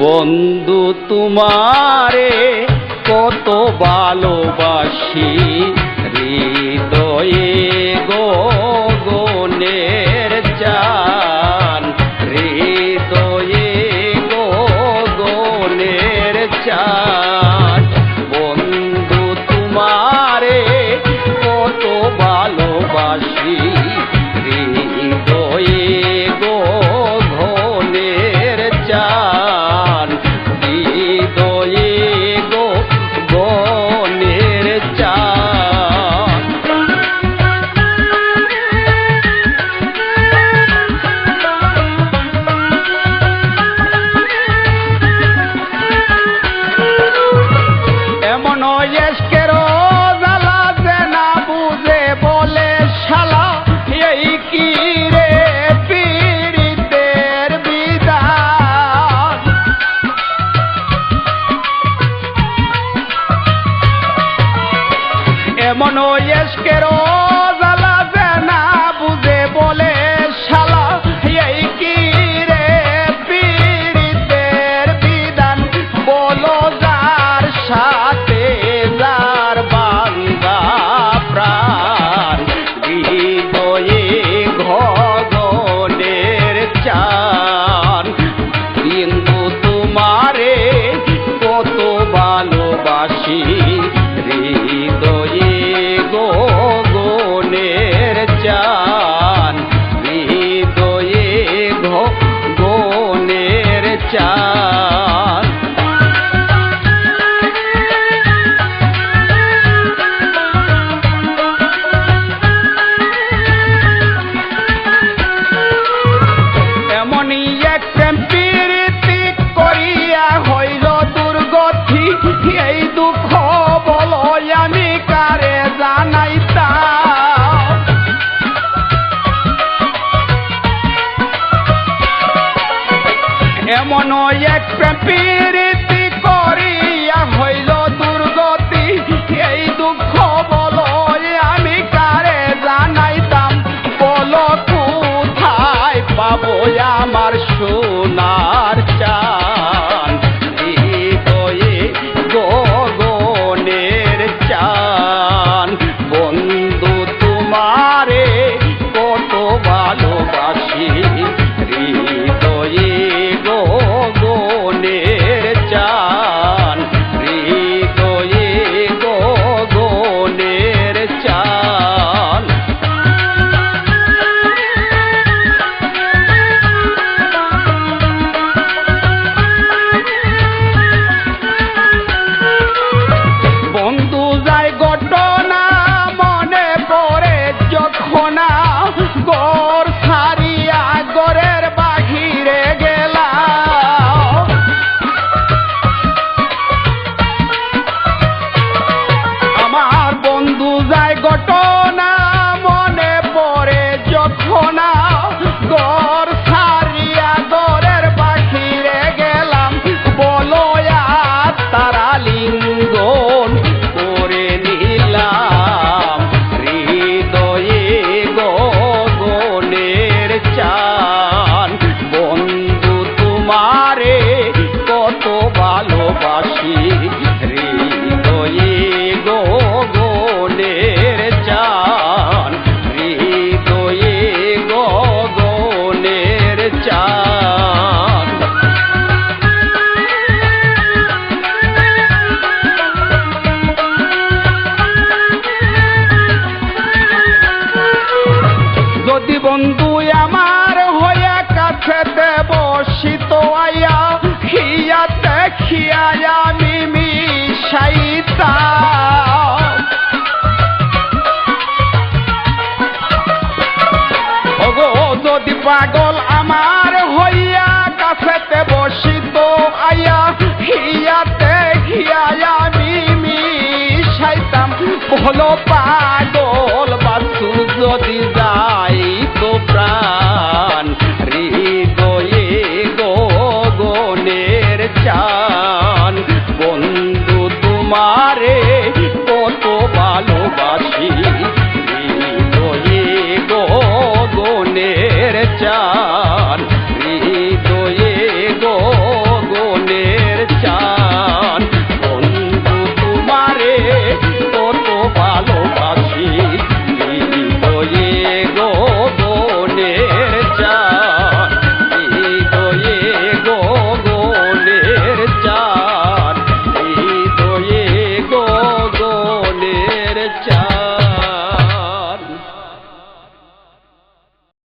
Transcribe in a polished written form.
বন্ধু তোমারে কত ভালোবাসি, হৃদয়ে গগনের চান, হৃদয়ে গগনের চান। বন্ধু তোমারে কত ভালোবাসি, হৃদয়ে গগনের চান, হৃদয়ে গগনের চান। এমন এসকের জ্বালা যে না বুঝে বলে শালা, এই কি রে পীড়িতের বিধান। এমন এসকের জ্বালা যে না বুঝে বলে শালা, এই কি রে পীড়িতের বিধান। বলো যার সাথে যার বান্দা প্রাণ, হৃদয়ে গগনের চান। কিন্তু তোমারে কত ভালোবাসি, হৃদয়ে গগনের চান, হৃদয়ে গগনের চান। এমনই এক প্রেম প্রীতি করিয়া হইল দুর্গতি, এই দুঃখ বলো আমি কারে জানাইতাম। এমন এক প্রেম প্রীতি করিয়া হইল দুর্গতি, এই দুঃখ বলো আমি কারে জানাইতাম। বলো কোথায় পাবো আমার সোনার চান, হৃদয়ে গগনের চান। বন্ধু তোমারে কত ভালোবাসি, হৃদয়ে গগনের চান, হৃদয়ে গগনের চান। বন্ধু যাই ঘটনা মনে পড়ে যখন, ঘর ছাড়িয়া ঘরের বাহিরে গেলাম। আমার বন্ধু যাই ঘটনা মনে পড়ে যখন, ঘর ছাড়িয়া ঘরের বাহিরে গেলাম। বলো তারা লিঙ্গন করে নিলাম, হৃদয়ে গগনের চান। বন্ধু তোমারে কত ভালোবাসি, হৃদয়ে গগনের চান, হৃদয়ে গগনের চান। যদি বন্ধু আমার হইয়া কাছেতে বসিত আয়া, খিয়াতে খিয়ায় আমি মিশাইতাম। ওগো যদি পাগল আমার হইয়া কাছেতে বসিত আয়া, খিয়াতে খিয়ায় আমি মিশাইতাম। হলো পাগল বাসু যদি যায়